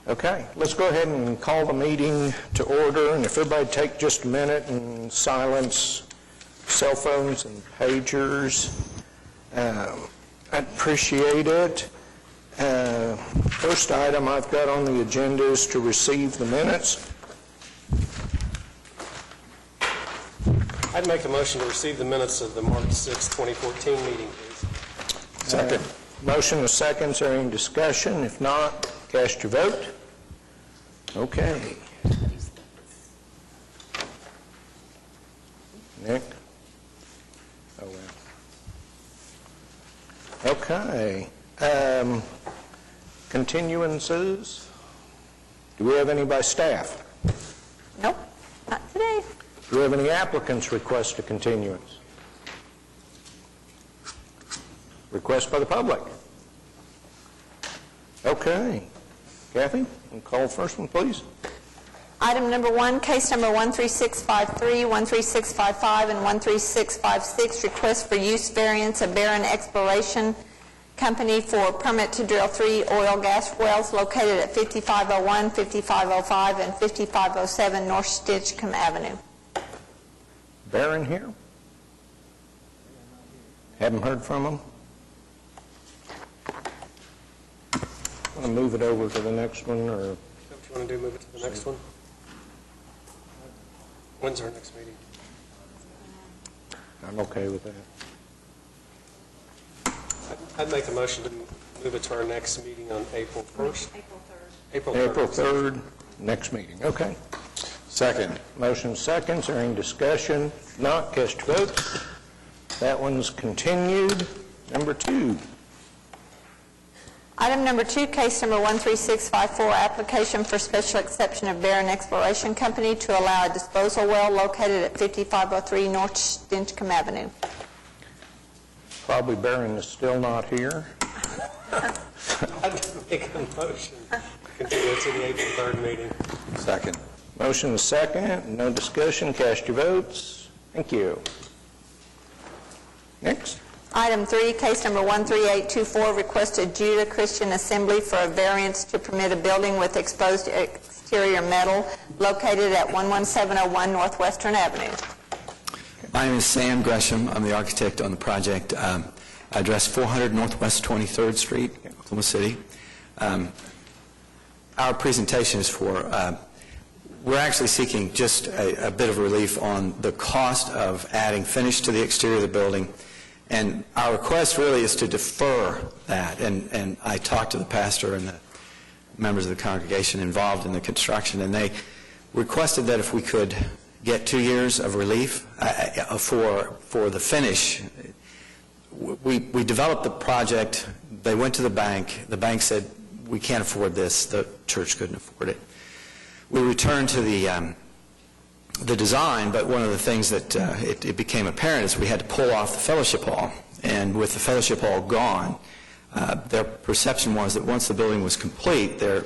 Okay, let's go ahead and call the meeting to order, and if everybody take just a minute and silence cell phones and pagers, I'd appreciate it. First item I've got on the agenda is to receive the minutes. I'd make a motion to receive the minutes of the March 6, 2014 meeting, please. Second. Motion and second. Is there any discussion? If not, cast your vote. Okay. Nick? Oh, well. Okay. Continuances? Do we have any by staff? Nope, not today. Do we have any applicants request a continuance? Request by the public? Okay. Kathy, call the first one, please. Item number 1, case number 13653, 13655, and 13656, request for use variance of Barron Exploration Company for permit to drill 3 oil gas wells located at 5501, 5505, and 5507 North Stinchcomb Avenue. Barron here? Haven't heard from him? Want to move it over to the next one, or? What do you want to do, move it to the next one? When's our next meeting? I'm okay with that. I'd make a motion to move it to our next meeting on April 1st. April 3rd. April 3rd, next meeting. Okay. Second. Motion second. Is there any discussion? If not, cast your vote. That one's continued. Number 2. Item number 2, case number 13654, application for special exception of Barron Exploration Company to allow a disposal well located at 5503 North Stinchcomb Avenue. Probably Barron is still not here. I'd make a motion to continue it to the April 3rd meeting. Second. Motion is second. No discussion. Cast your votes. Thank you. Next. Item 3, case number 13824, requested Judah Christian Assembly for a variance to permit a building with exposed exterior metal located at 11701 Northwestern Avenue. My name is Sam Gresham. I'm the architect on the project. Address 400 Northwest 23rd Street, Oklahoma City. Our presentation is for, we're actually seeking just a bit of relief on the cost of adding finish to the exterior of the building. And our request really is to defer that. And I talked to the pastor and the members of the congregation involved in the construction, and they requested that if we could get 2 years of relief for the finish. We developed the project. They went to the bank. The bank said, we can't afford this. The church couldn't afford it. We returned to the design, but one of the things that it became apparent is we had to pull off the fellowship hall. And with the fellowship hall gone, their perception was that once the building was complete, their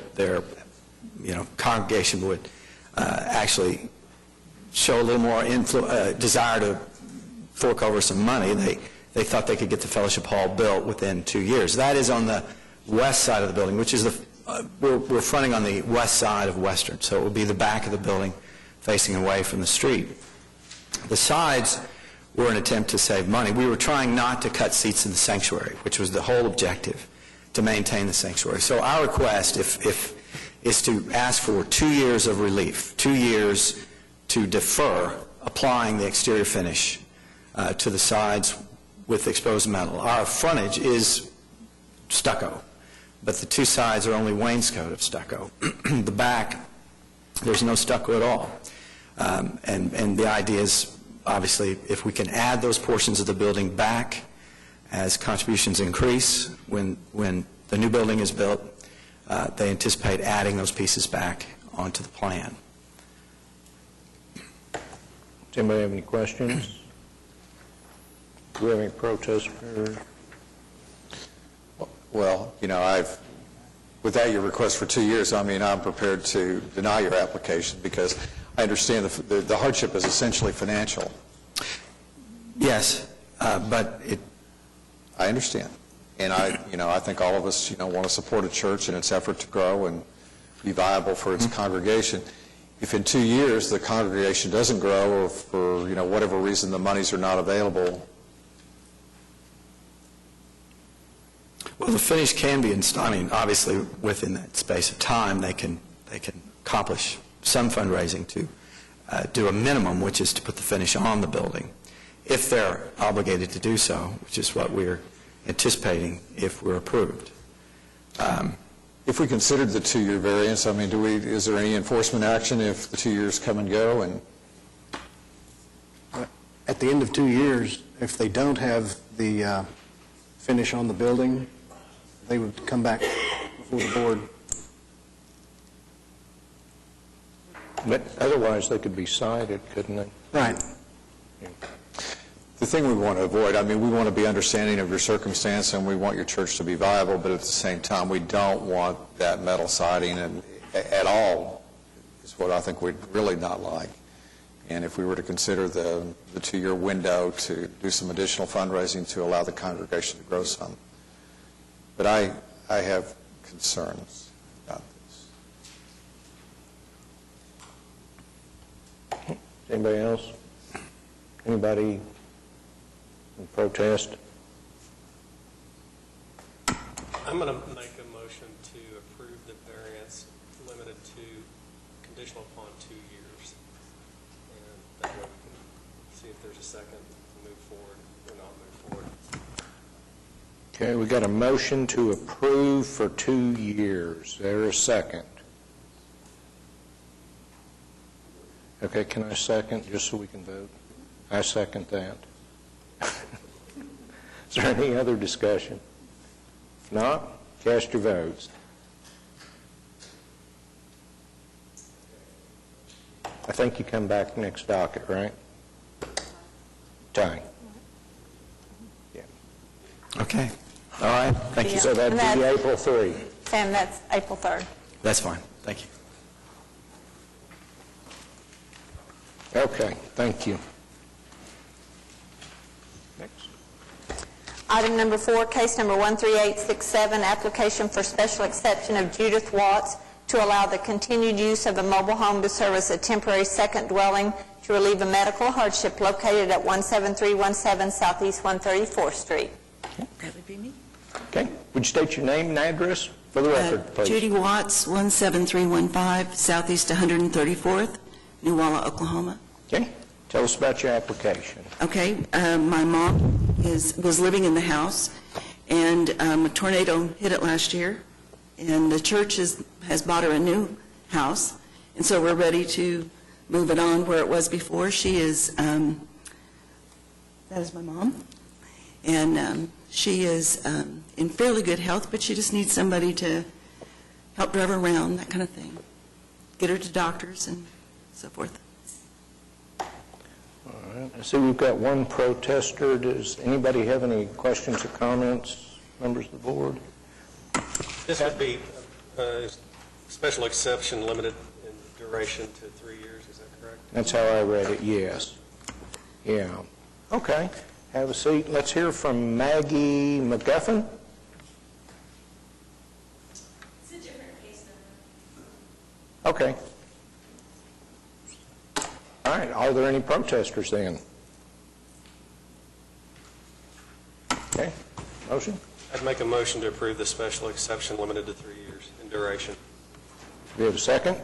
congregation would actually show a little more desire to fork over some money. They thought they could get the fellowship hall built within 2 years. That is on the west side of the building, which is we're fronting on the west side of Western, so it would be the back of the building facing away from the street. The sides were an attempt to save money. We were trying not to cut seats in the sanctuary, which was the whole objective, to maintain the sanctuary. So our request is to ask for 2 years of relief, 2 years to defer applying the exterior finish to the sides with exposed metal. Our frontage is stucco, but the 2 sides are only wainscot of stucco. The back, there's no stucco at all. And the idea is, obviously, if we can add those portions of the building back as contributions increase, when the new building is built, they anticipate adding those pieces back onto the plan. Does anybody have any questions? Do we have any protests? Well, without your request for 2 years, I'm prepared to deny your application because I understand the hardship is essentially financial. Yes, but I understand. And I think all of us, want to support a church in its effort to grow and be viable for its congregation. If in 2 years the congregation doesn't grow, or for, whatever reason the monies are not available, Well, the finish can be installed, obviously, within that space of time, they can accomplish some fundraising to do a minimum, which is to put the finish on the building, if they're obligated to do so, which is what we're anticipating if we're approved. if we considered the 2-year variance, is there any enforcement action if the 2 years come and go? And At the end of 2 years, if they don't have the finish on the building, they would come back before the board. But otherwise, they could be cited, couldn't they? Right. the thing we want to avoid, we want to be understanding of your circumstance, and we want your church to be viable, but at the same time, we don't want that metal siding at all, is what I think we'd really not like. And if we were to consider the 2-year window to do some additional fundraising to allow the congregation to grow some. But I have concerns about this. Anybody else? Anybody in protest? I'm going to make a motion to approve the variance limited to conditional upon 2 years. And that way we can see if there's a second to move forward or not move forward. Okay, we got a motion to approve for 2 years. There a second? Okay, can I second, just so we can vote? I second that. Is there any other discussion? If not, cast your votes. I think you come back next docket, right? Ty? Yeah. Okay. All right. Thank you. So that'd be April 3. Sam, that's April 3rd. That's fine. Thank you. Okay, thank you. Next. Item number 4, case number 13867, application for special exception of Judith Watts to allow the continued use of a mobile home to serve as a temporary second dwelling to relieve a medical hardship located at 17317 Southeast 134th Street. That would be me. Okay, would you state your name and address for the record, please? Judy Watts, 17315 Southeast 134th, New Walla, Oklahoma. Okay, tell us about your application. Okay, my mom was living in the house, and a tornado hit it last year, and the church has bought her a new house, and so we're ready to move it on where it was before. She is, that is my mom, and she is in fairly good health, but she just needs somebody to help drive her around, that kind of thing, get her to doctors and so forth. All right, I see we've got one protester. Does anybody have any questions or comments, members of the board? This would be a special exception limited in duration to 3 years, is that correct? That's how I read it, yes. Yeah. Okay, have a seat. Let's hear from Maggie McGuffin. It's a different case number. Okay. All right, are there any protesters then? Okay, motion? I'd make a motion to approve the special exception limited to 3 years in duration. Do we have a second?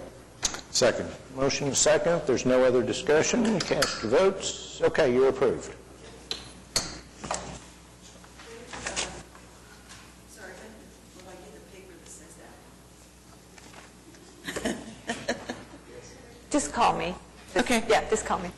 Second. Motion is second. If there's no other discussion, cast your votes. Okay, you're approved. Sorry, will I get the paper that says that? Just call me. Okay. Yeah, just call me.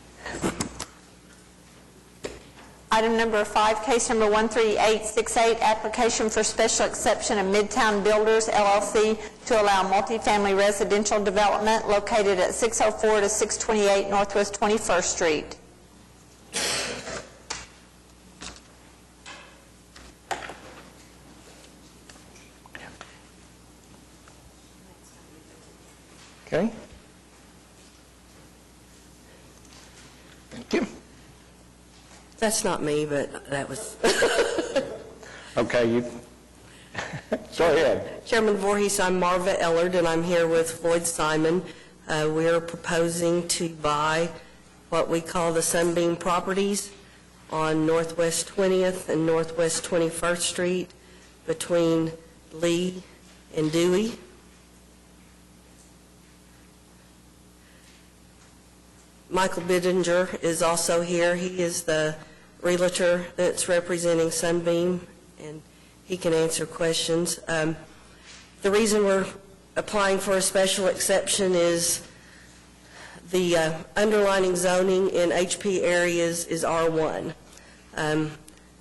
Item number 5, case number 13868, application for special exception of Midtown Builders, LLC, to allow multifamily residential development located at 604 to 628 Northwest 21st Street. Okay? Thank you. That's not me, but that was, Okay, Go ahead. Chairman Voorhees, I'm Marva Ellard, and I'm here with Floyd Simon. We're proposing to buy what we call the Sunbeam properties on Northwest 20th and Northwest 21st Street between Lee and Dewey. Michael Bidinger is also here. He is the realtor that's representing Sunbeam, and he can answer questions. The reason we're applying for a special exception is the underlining zoning in HP areas is R1.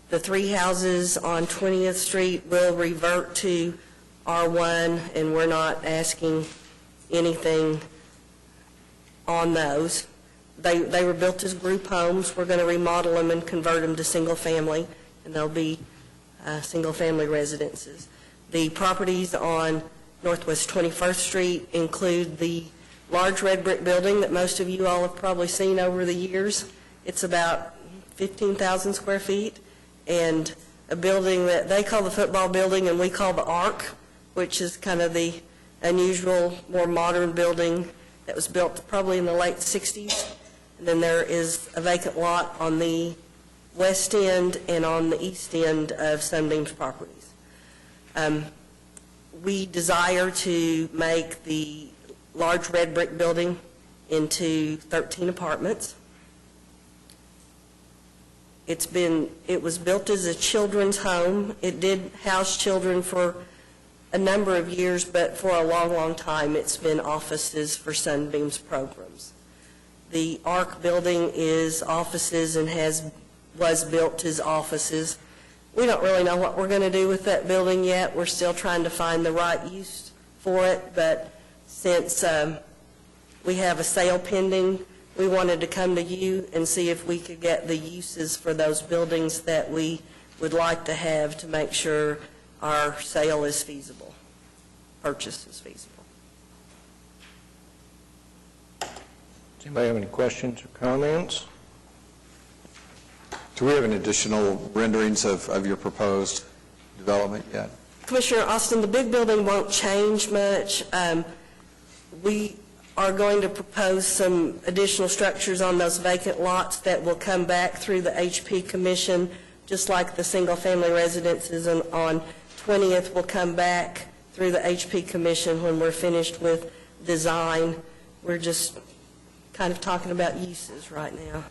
The 3 houses on 20th Street will revert to R1, and we're not asking anything on those. They were built as group homes. We're going to remodel them and convert them to single-family, and they'll be single-family residences. The properties on Northwest 21st Street include the large red brick building that most of you all have probably seen over the years. It's about 15,000 square feet, and a building that they call the football building and we call the Arc, which is kind of the unusual, more modern building that was built probably in the late 60s. And then there is a vacant lot on the west end and on the east end of Sunbeam's properties. We desire to make the large red brick building into 13 apartments. It was built as a children's home. It did house children for a number of years, but for a long, long time, it's been offices for Sunbeam's programs. The Arc building is offices and was built as offices. We don't really know what we're going to do with that building yet. We're still trying to find the right use for it, but since we have a sale pending, we wanted to come to you and see if we could get the uses for those buildings that we would like to have to make sure our sale is feasible, purchase is feasible. Does anybody have any questions or comments? Do we have any additional renderings of your proposed development yet? Commissioner Austin, the big building won't change much. We are going to propose some additional structures on those vacant lots that will come back through the HP Commission, just like the single-family residences on 20th will come back through the HP Commission when we're finished with design. We're just kind of talking about uses right now.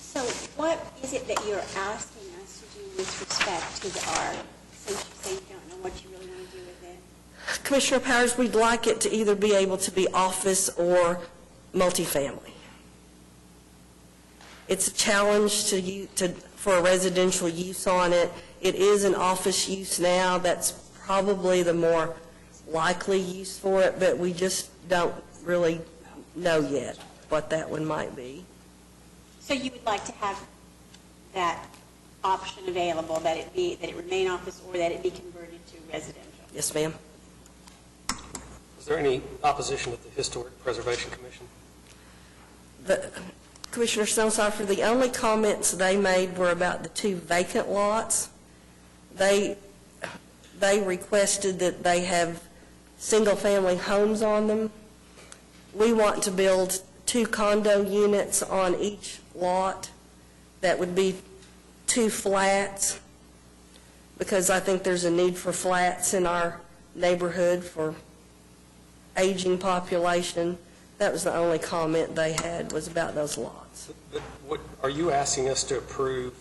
So what is it that you're asking us to do with respect to the ARC, since you say you don't know what you really want to do with it? Commissioner Powers, we'd like it to either be able to be office or multifamily. It's a challenge for a residential use on it. It is an office use now. That's probably the more likely use for it, but we just don't really know yet what that one might be. So you would like to have that option available, that it remain office or that it be converted to residential? Yes, ma'am. Is there any opposition at the Historic Preservation Commission? Commissioner Stonesoffer, the only comments they made were about the 2 vacant lots. They requested that they have single-family homes on them. We want to build 2 condo units on each lot. That would be 2 flats, because I think there's a need for flats in our neighborhood for aging population. That was the only comment they had, was about those lots. But are you asking us to approve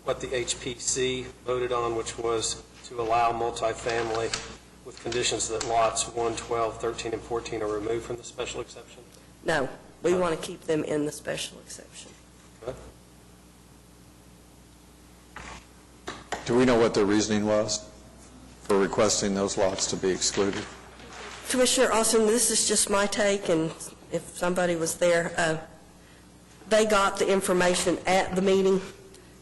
what the HPC voted on, which was to allow multifamily with conditions that lots 1, 12, 13, and 14 are removed from the special exception? No, we want to keep them in the special exception. Okay. Do we know what their reasoning was for requesting those lots to be excluded? Commissioner Austin, this is just my take, and if somebody was there, they got the information at the meeting.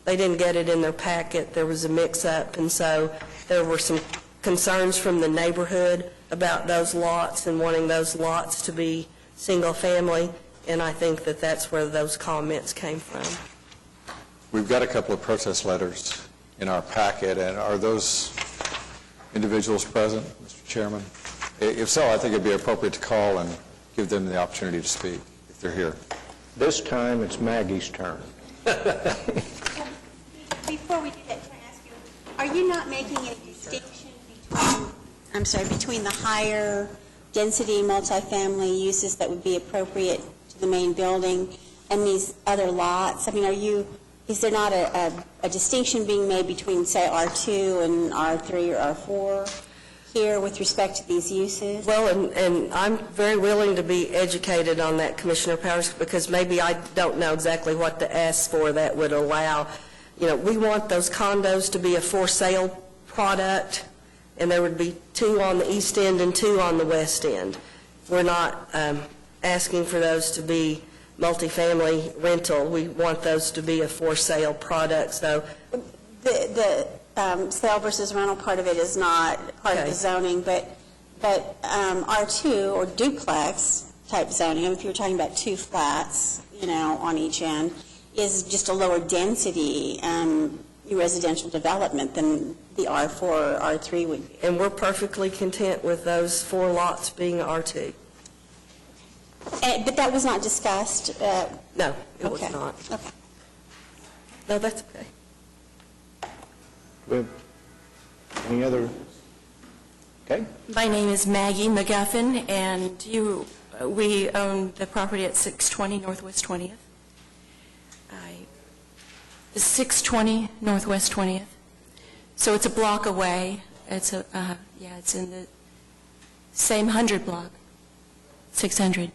They didn't get it in their packet. There was a mix-up, and so there were some concerns from the neighborhood about those lots and wanting those lots to be single-family, and I think that that's where those comments came from. We've got a couple of protest letters in our packet, and are those individuals present, Mr. Chairman? If so, I think it'd be appropriate to call and give them the opportunity to speak, if they're here. This time, it's Maggie's turn. Before we do that, can I ask you, are you not making a distinction between the higher density multifamily uses that would be appropriate to the main building and these other lots? I mean, is there not a distinction being made between, say, R2 and R3 or R4 here with respect to these uses? Well, and I'm very willing to be educated on that, Commissioner Powers, because maybe I don't know exactly what to ask for that would allow. We want those condos to be a for-sale product, and there would be 2 on the east end and 2 on the west end. We're not asking for those to be multifamily rental. We want those to be a for-sale product, so. The sale versus rental part of it is not part of the zoning, but R2 or duplex type zoning, if you're talking about 2 flats, on each end, is just a lower density residential development than the R4 or R3 would be. And we're perfectly content with those 4 lots being R2. But that was not discussed? No, it was Okay. not. Okay. No, that's okay. We have any other? Okay. My name is Maggie McGuffin, and we own the property at 620 Northwest 20th. 620 Northwest 20th. So it's a block away. It's it's in the same 100 block, 600.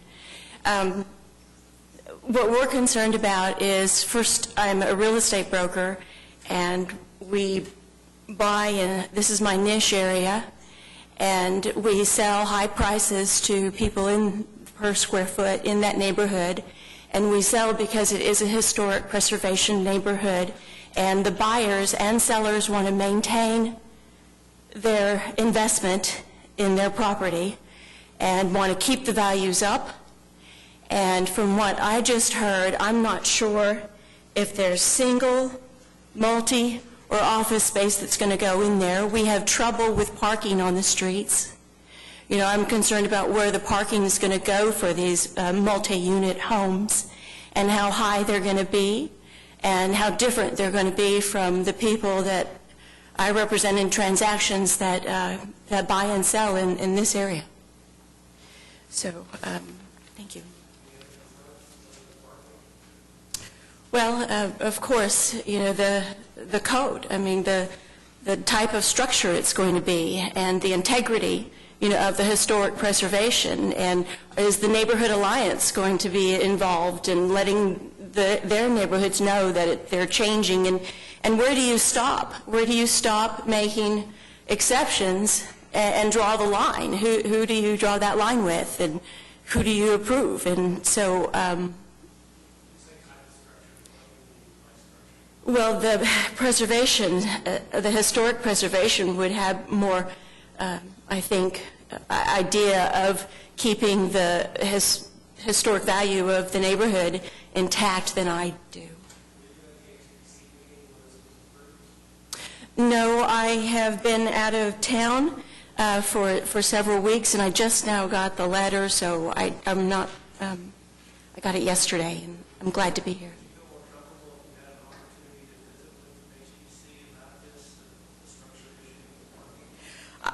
What we're concerned about is, first, I'm a real estate broker, and we buy, this is my niche area, and we sell high prices to people per square foot in that neighborhood, and we sell because it is a historic preservation neighborhood, and the buyers and sellers want to maintain their investment in their property and want to keep the values up. And from what I just heard, I'm not sure if there's single, multi, or office space that's going to go in there. We have trouble with parking on the streets. I'm concerned about where the parking is going to go for these multi-unit homes and how high they're going to be and how different they're going to be from the people that I represent in transactions that buy and sell in this area. So, thank you. Well, of course, the code, the type of structure it's going to be and the integrity, of the historic preservation, and is the Neighborhood Alliance going to be involved in letting their neighborhoods know that they're changing, and where do you stop? Where do you stop making exceptions and draw the line? Who do you draw that line with, and who do you approve? And so, well, the preservation, the historic preservation would have more, I think, idea of keeping the historic value of the neighborhood intact than I do. No, I have been out of town for several weeks, and I just now got the letter, so I'm not, I got it yesterday, and I'm glad to be here.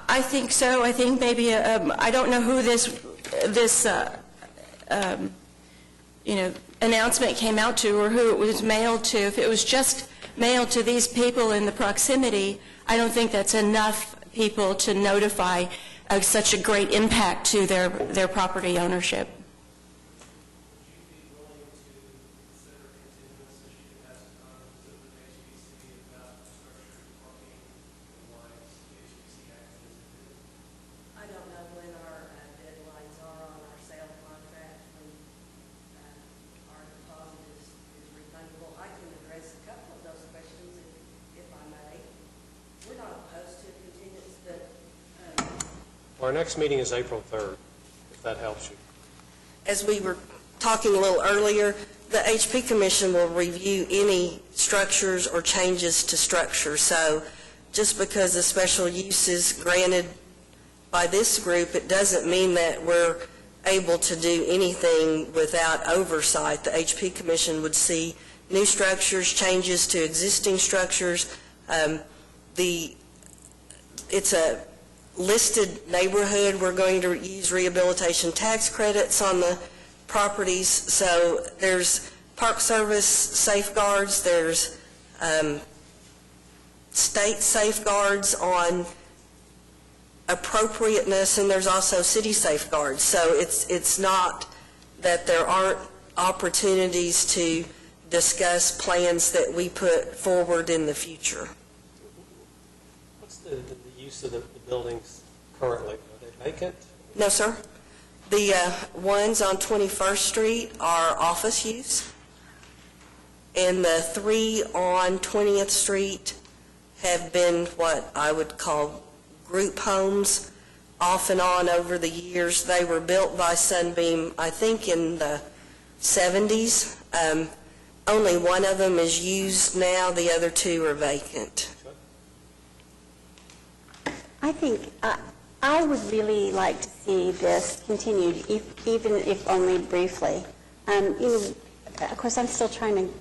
I think so. I think maybe, I don't know who this announcement came out to or who it was mailed to. If it was just mailed to these people in the proximity, I don't think that's enough people to notify such a great impact to their property ownership. Our next meeting is April 3rd, if that helps you. As we were talking a little earlier, the HP Commission will review any structures or changes to structure. So just because a special use is granted by this group, it doesn't mean that we're able to do anything without oversight. The HP Commission would see new structures, changes to existing structures. It's a listed neighborhood. We're going to use rehabilitation tax credits on the properties. So there's Park Service safeguards, there's state safeguards on appropriateness, and there's also city safeguards. So it's not that there aren't opportunities to discuss plans that we put forward in the future. What's the use of the buildings currently? Are they vacant? No, sir. The ones on 21st Street are office use, and the 3 on 20th Street have been what I would call group homes off and on over the years. They were built by Sunbeam, I think, in the 70s. Only one of them is used now. The other 2 are vacant. I think I would really like to see this continued, even if only briefly. Of course, I'm still trying to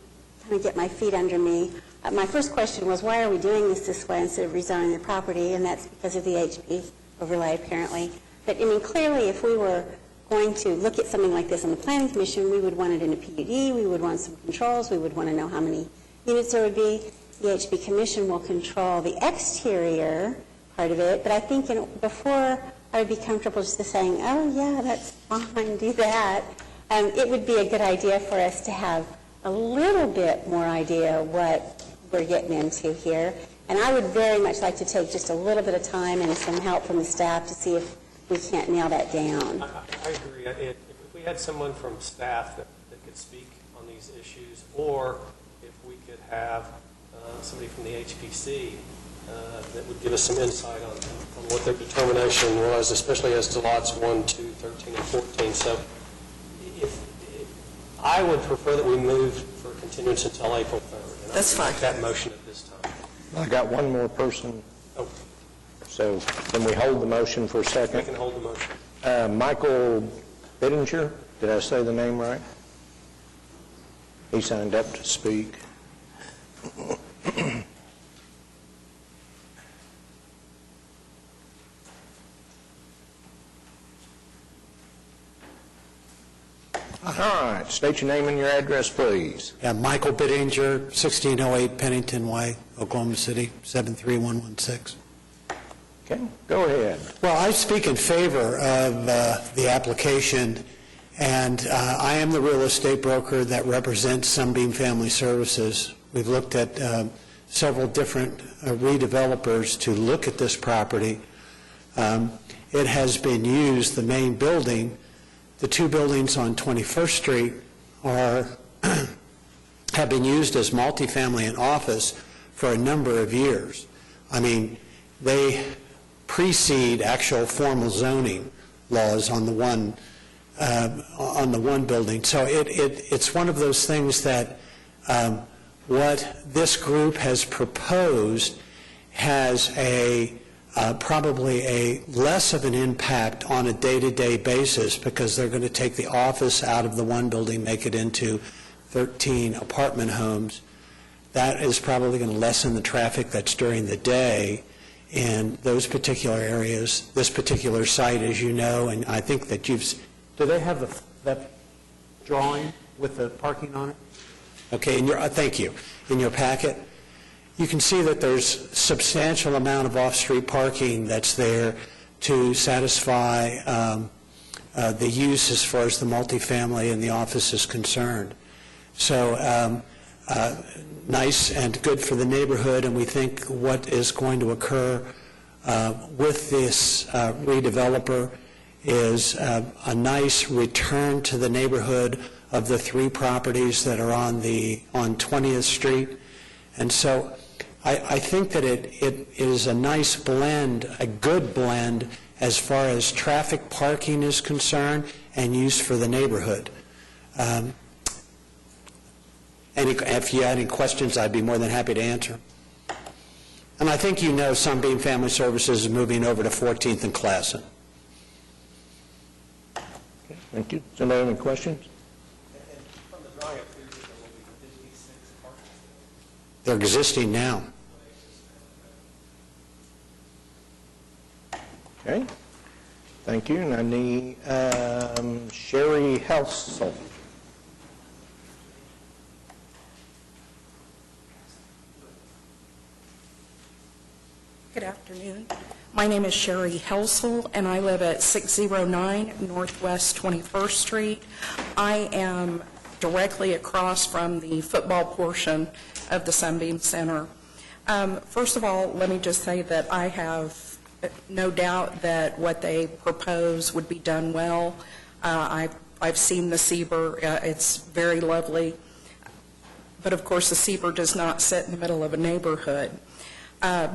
kind of get my feet under me. My first question was, why are we doing this way instead of rezoning the property? And that's because of the HP overlay, apparently. But, I mean, clearly, if we were going to look at something like this on the Planning Commission, we would want it in a PUD, we would want some controls, we would want to know how many units there would be. The HP Commission will control the exterior part of it, but I think before I would be comfortable just saying, oh, yeah, that's fine, do that, it would be a good idea for us to have a little bit more idea what we're getting into here. And I would very much like to take just a little bit of time and some help from the staff to see if we can't nail that down. I agree. If we had someone from staff that could speak on these issues, or if we could have somebody from the HPC that would give us some insight on what their determination was, especially as to lots 1, 2, 13, and 14. So I would prefer that we move for continuance until April 3rd. And That's fine. Make that motion at this time. I got one more person, Oh, so can we hold the motion for a we second? can hold the motion. Michael Bittinger, did I say the name right? He signed up to speak. All right, state your name and your address, please. Yeah, Michael Bittinger, 1608 Pennington Way, Oklahoma City, 73116. Okay, go ahead. Well, I speak in favor of the application, and I am the real estate broker that represents Sunbeam Family Services. We've looked at several different redevelopers to look at this property. It has been used, the main building. The 2 buildings on 21st Street have been used as multifamily and office for a number of years. I mean, they precede actual formal zoning laws on the one building. So it's one of those things that what this group has proposed has probably a less of an impact on a day-to-day basis, because they're going to take the office out of the one building, make it into 13 apartment homes. That is probably going to lessen the traffic that's during the day in those particular areas. This particular site, as you know, and I think that do they have that drawing with the parking on it? Okay, thank you. In your packet, you can see that there's substantial amount of off-street parking that's there to satisfy the use as far as the multifamily and the office is concerned. So nice and good for the neighborhood, and we think what is going to occur with this redeveloper is a nice return to the neighborhood of the 3 properties that are on 20th Street. And so I think that it is a nice blend, a good blend, as far as traffic parking is concerned and use for the neighborhood. If you had any questions, I'd be more than happy to answer. And I think you know Sunbeam Family Services is moving over to 14th and Classen. Thank you. Does anybody have any questions? From the drawing, it appears that there will be 56 parking spaces. They're existing now. Okay. Thank you. And I need Sherry Helsel. Good afternoon. My name is Sherry Helsel, and I live at 609 Northwest 21st Street. I am directly across from the football portion of the Sunbeam Center. First of all, let me just say that I have no doubt that what they propose would be done well. I've seen the Seaver. It's very lovely. But of course, the Seaver does not sit in the middle of a neighborhood.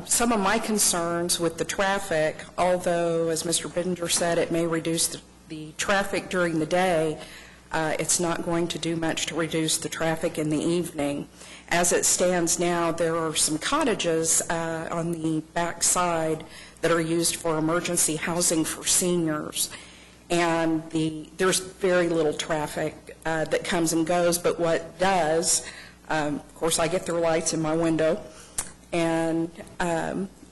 Some of my concerns with the traffic, although, as Mr. Bittinger said, it may reduce the traffic during the day, it's not going to do much to reduce the traffic in the evening. As it stands now, there are some cottages on the back side that are used for emergency housing for seniors. And there's very little traffic that comes and goes, but what does, of course, I get their lights in my window. And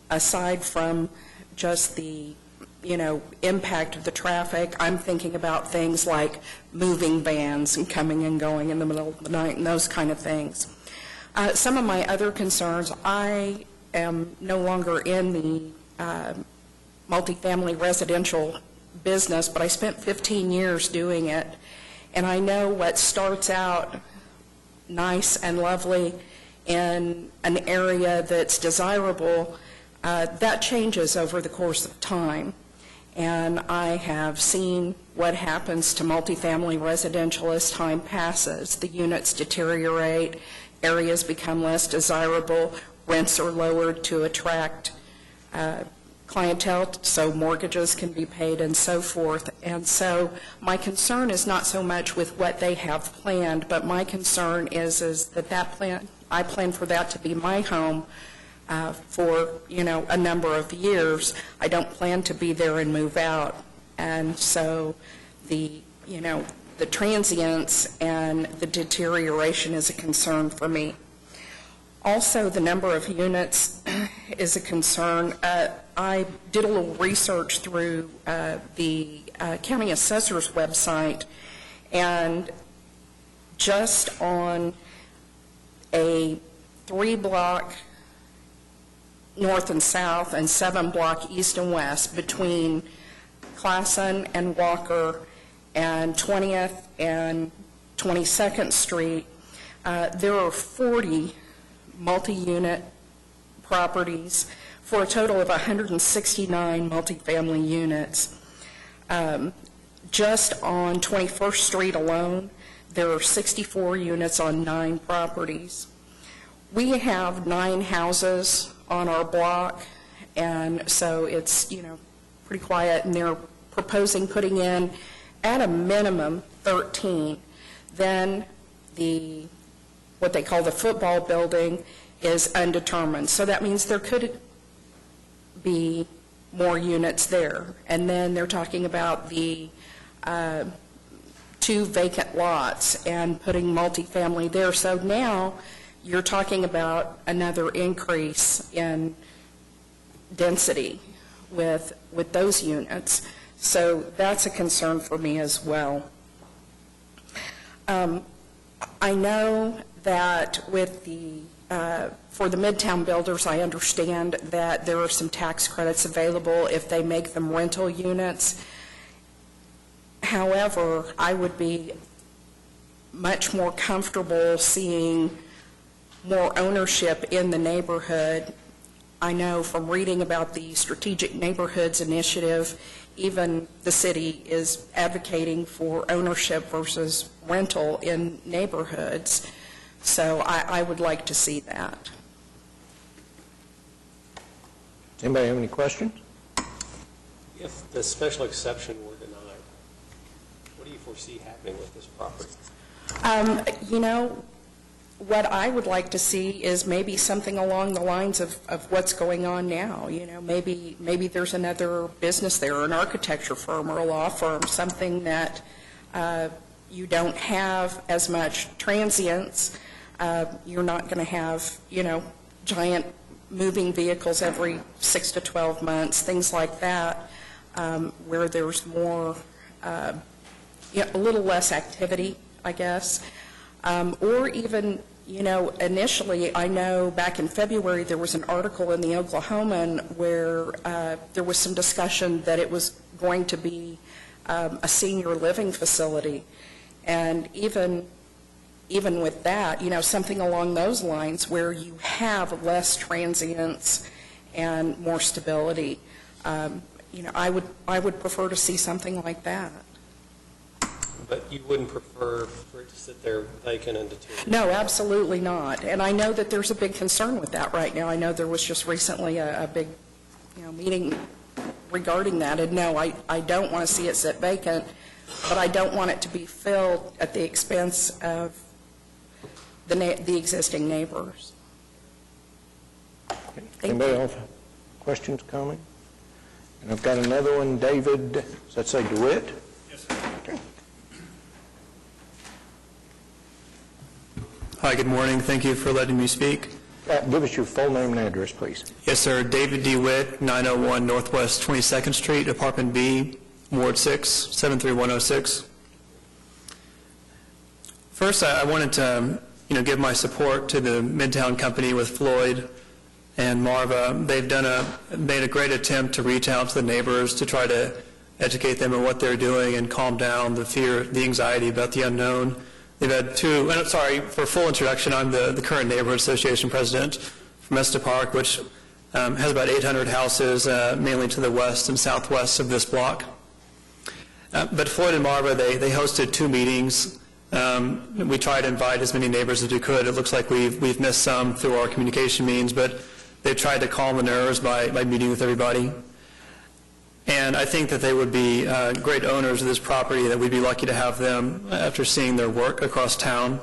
aside from just the, impact of the traffic, I'm thinking about things like moving vans and coming and going in the middle of the night and those kind of things. Some of my other concerns, I am no longer in the multifamily residential business, but I spent 15 years doing it. And I know what starts out nice and lovely in an area that's desirable, that changes over the course of time. And I have seen what happens to multifamily residential as time passes. The units deteriorate, areas become less desirable, rents are lowered to attract clientele so mortgages can be paid and so forth. And so my concern is not so much with what they have planned, but my concern is that I plan for that to be my home for, a number of years. I don't plan to be there and move out. And so the transience and the deterioration is a concern for me. Also, the number of units is a concern. I did a little research through the county assessor's website, and just on a 3-block north and south and 7-block east and west between Classen and Walker and 20th and 22nd Street, there are 40 multi-unit properties for a total of 169 multifamily units. Just on 21st Street alone, there are 64 units on 9 properties. We have 9 houses on our block, and so it's, pretty quiet, and they're proposing putting in, at a minimum, 13. Then what they call the football building is undetermined. So that means there could be more units there. And then they're talking about the 2 vacant lots and putting multifamily there. So now you're talking about another increase in density with those units. So that's a concern for me as well. I know that with for the Midtown builders, I understand that there are some tax credits available if they make them rental units. However, I would be much more comfortable seeing more ownership in the neighborhood. I know from reading about the Strategic Neighborhoods Initiative, even the city is advocating for ownership versus rental in neighborhoods. So I would like to see that. Anybody have any questions? If the special exception were denied, what do you foresee happening with this property? what I would like to see is maybe something along the lines of what's going on now. You know, maybe there's another business there, an architecture firm or a law firm, something that you don't have as much transients. You're not going to have, you know, giant moving vehicles every 6 to 12 months, things like that, where there's more, a little less activity, I guess. Or even, you know, initially, I know back in February there was an article in the Oklahoman where there was some discussion that it was going to be a senior living facility. And even with that, you know, something along those lines where you have less transients and more stability. You know, I would prefer to see something like that. But you wouldn't prefer for it to sit there vacant and deteriorate? No, absolutely not. And I know that there's a big concern with that right now. I know there was just recently a big, you know, meeting regarding that. And no, I don't want to see it sit vacant, but I don't want it to be filled at the expense of the existing neighbors. Anybody have questions, comments? And I've got another one, David, does that say DeWitt? Yes, sir. Okay. Hi, good morning. Thank you for letting me speak. Give us your full name and address, please. Yes, sir. David D. Witt, 901 Northwest 22nd Street, Apartment B, Ward 6, 73106. First, I wanted to, give my support to the Midtown Company with Floyd and Marva. They've made a great attempt to reach out to the neighbors to try to educate them on what they're doing and calm down the fear, the anxiety about the unknown. They've had for full introduction, I'm the current Neighborhood Association president from Esta Park, which has about 800 houses, mainly to the west and southwest of this block. But Floyd and Marva, they hosted 2 meetings. We tried to invite as many neighbors as we could. It looks like we've missed some through our communication means, but they've tried to calm the nerves by meeting with everybody. And I think that they would be great owners of this property, that we'd be lucky to have them after seeing their work across town.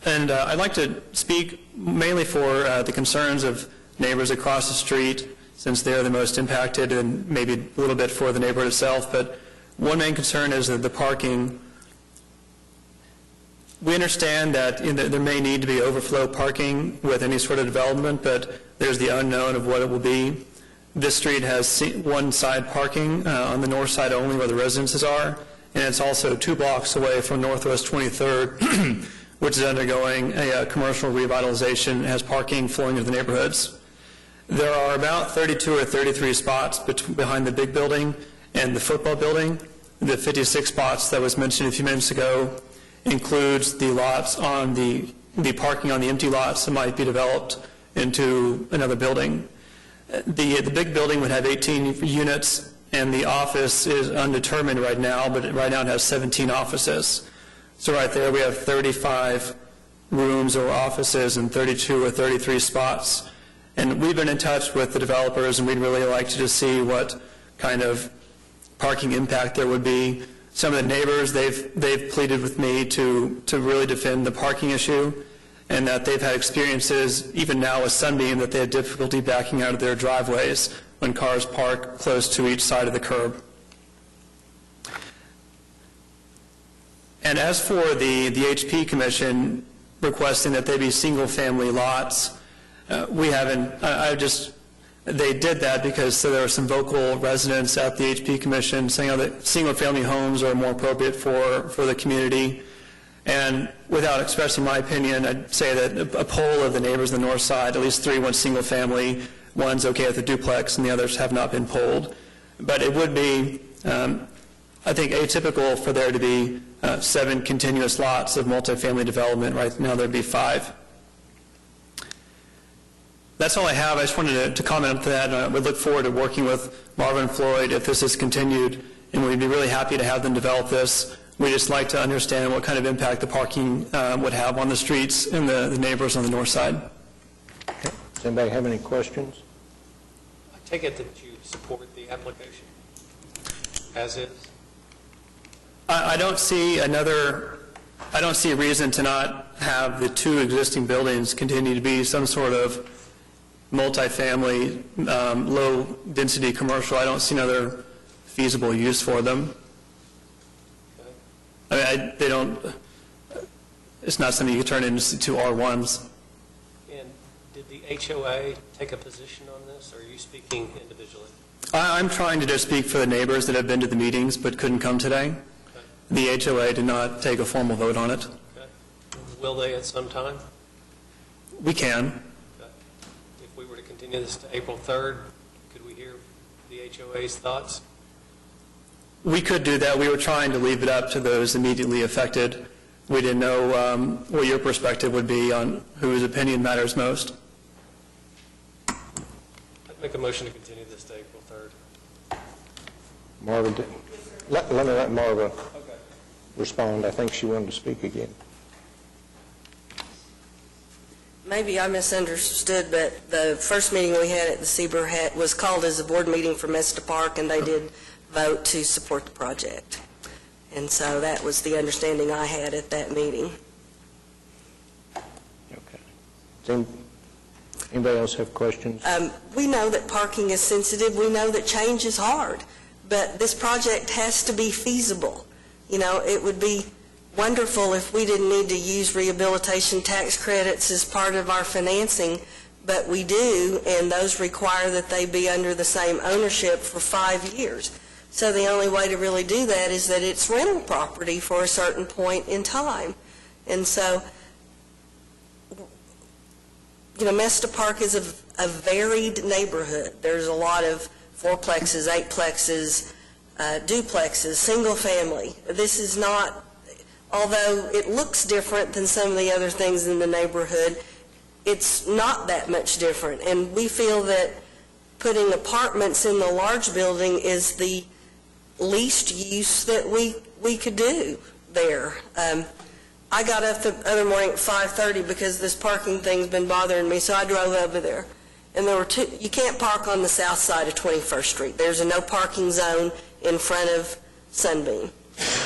And I'd like to speak mainly for the concerns of neighbors across the street, since they're the most impacted, and maybe a little bit for the neighborhood itself. But one main concern is that the parking. We understand that there may need to be overflow parking with any sort of development, but there's the unknown of what it will be. This street has one side parking on the north side only where the residences are, and it's also 2 blocks away from Northwest 23rd, which is undergoing a commercial revitalization and has parking flowing into the neighborhoods. There are about 32 or 33 spots behind the big building and the football building. The 56 spots that was mentioned a few minutes ago includes the lots on the parking on the empty lots that might be developed into another building. The big building would have 18 units, and the office is undetermined right now, but right now it has 17 offices. So right there we have 35 rooms or offices and 32 or 33 spots. And we've been in touch with the developers, and we'd really like to just see what kind of parking impact there would be. Some of the neighbors, they've pleaded with me to really defend the parking issue, and that they've had experiences, even now with Sunbeam, that they had difficulty backing out of their driveways when cars park close to each side of the curb. And as for the HP Commission requesting that they be single-family lots, they did that because there were some vocal residents at the HP Commission saying that single-family homes are more appropriate for the community. And without expressing my opinion, I'd say that a poll of the neighbors on the north side, at least 3 want single-family, 1's okay with the duplex, and the others have not been polled. But it would be, I think, atypical for there to be 7 continuous lots of multifamily development. Right now there'd be 5. That's all I have. I just wanted to comment on that, and I would look forward to working with Marvin and Floyd if this is continued, and we'd be really happy to have them develop this. We'd just like to understand what kind of impact the parking would have on the streets and the neighbors on the north side. Okay. Does anybody have any questions? I take it that you support the application as is? I don't see another I don't see a reason to not have the two existing buildings continue to be some sort of multifamily, low-density commercial. I don't see another feasible use for them. I mean, they don't, it's not something you can turn into two R1s. And did the HOA take a position on this, or are you speaking individually? I'm trying to just speak for the neighbors that have been to the meetings but couldn't come today. Okay. The HOA did not take a formal vote on it. Okay. Will they at some time? We can. Okay. If we were to continue this to April 3rd, could we hear the HOA's thoughts? We could do that. We were trying to leave it up to those immediately affected. We didn't know what your perspective would be on whose opinion matters most. I'd make a motion to continue this to April 3rd. Marva, let me let Marva respond. I think she wanted to speak again. Maybe I misunderstood, but the first meeting we had at the Seaver was called as a board meeting for Mesta Park, and they did vote to support the project. And so that was the understanding I had at that meeting. Okay. Anybody else have questions? We know that parking is sensitive. We know that change is hard. But this project has to be feasible. You know, it would be wonderful if we didn't need to use rehabilitation tax credits as part of our financing, but we do, and those require that they be under the same ownership for 5 years. So the only way to really do that is that it's rental property for a certain point in time. And so, you know, Mesta Park is a varied neighborhood. There's a lot of fourplexes, eightplexes, duplexes, single family. This is not, although it looks different than some of the other things in the neighborhood, it's not that much different. And we feel that putting apartments in the large building is the least use that we could do there. I got up the other morning at 5:30 because this parking thing's been bothering me, so I drove over there. And there were two, you can't park on the south side of 21st Street. There's a no parking zone in front of Sunbeam.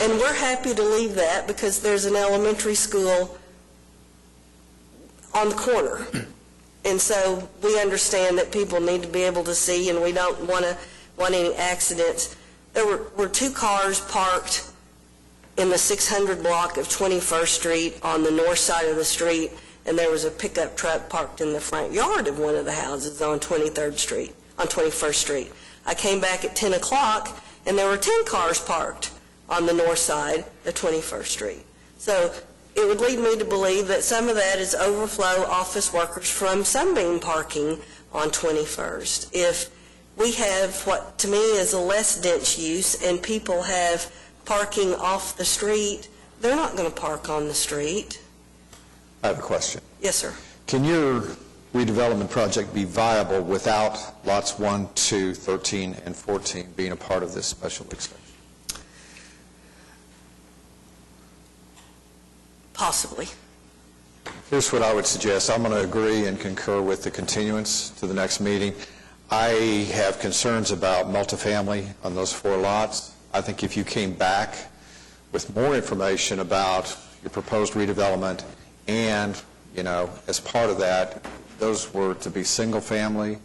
And we're happy to leave that because there's an elementary school on the corner. And so we understand that people need to be able to see, and we don't want any accidents. There were two cars parked in the 600 block of 21st Street on the north side of the street, and there was a pickup truck parked in the front yard of one of the houses on 21st Street. I came back at 10 o'clock, and there were 10 cars parked on the north side of 21st Street. So it would lead me to believe that some of that is overflow office workers from Sunbeam parking on 21st. If we have what to me is a less dense use and people have parking off the street, they're not going to park on the street. I have a question. Yes, sir. Can your redevelopment project be viable without lots 1, 2, 13, and 14 being a part of this special extension? Possibly. Here's what I would suggest. I'm going to agree and concur with the continuance to the next meeting. I have concerns about multifamily on those 4 lots. I think if you came back with more information about your proposed redevelopment and, you know, as part of that, those were to be single family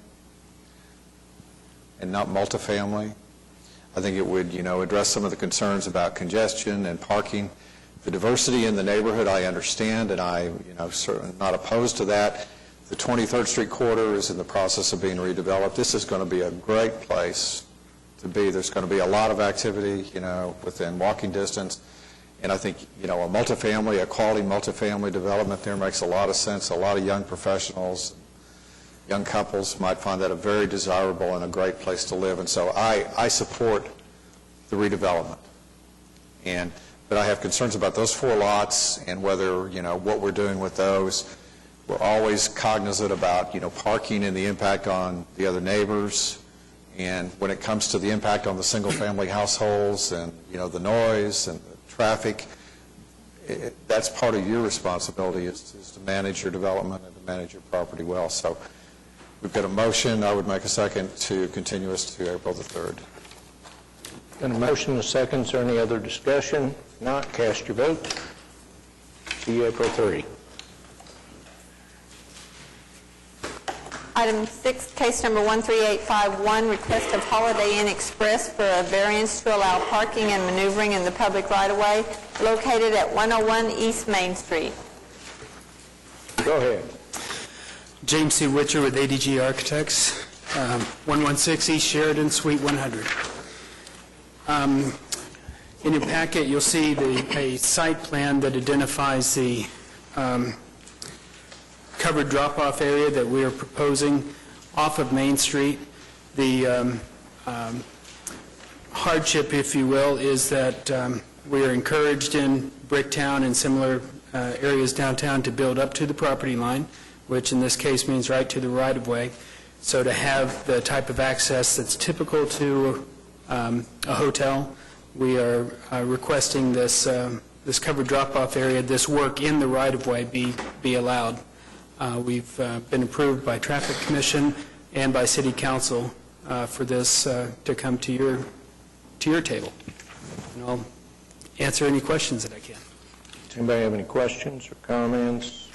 and not multifamily, I think it would, you know, address some of the concerns about congestion and parking. The diversity in the neighborhood, I understand, and I, you know, certainly not opposed to that. The 23rd Street corridor is in the process of being redeveloped. This is going to be a great place to be. There's going to be a lot of activity, you know, within walking distance. And I think, you know, a quality multifamily development there makes a lot of sense. A lot of young professionals, young couples might find that a very desirable and a great place to live. And so I support the redevelopment. But I have concerns about those 4 lots and whether, you know, what we're doing with those. We're always cognizant about, you know, parking and the impact on the other neighbors. And when it comes to the impact on the single-family households and, you know, the noise and the traffic, that's part of your responsibility is to manage your development and to manage your property well. So we've got a motion. I would make a second to continue us to April the 3rd. Got a motion and a second. Is there any other discussion? If not, cast your vote. See you April 3. Item 6, case number 13851, request of Holiday Inn Express for a variance to allow parking and maneuvering in the public right-of-way located at 101 East Main Street. Go ahead. James C. Witcher with ADG Architects, 116 East Sheridan, Suite 100. In your packet, you'll see a site plan that identifies the covered drop-off area that we are proposing off of Main Street. The hardship, if you will, is that we are encouraged in Bricktown and similar areas downtown to build up to the property line, which in this case means right to the right-of-way. So to have the type of access that's typical to a hotel, we are requesting this covered drop-off area, this work in the right-of-way be allowed. We've been approved by Traffic Commission and by City Council for this to come to your table. And I'll answer any questions that I can. Does anybody have any questions or comments?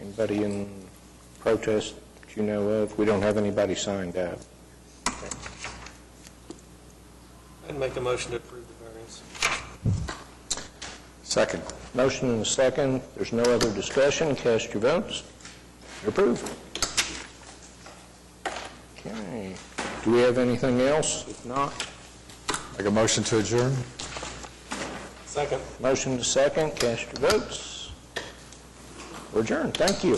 Anybody in protest that you know of? We don't have anybody signed up. I'd make a motion to approve the variance. Second. Motion and a second. There's no other discussion. Cast your votes. You're approved. Okay. Do we have anything else? If not, Make a motion to adjourn? Second. motion to second. Cast your votes. We're adjourned. Thank you.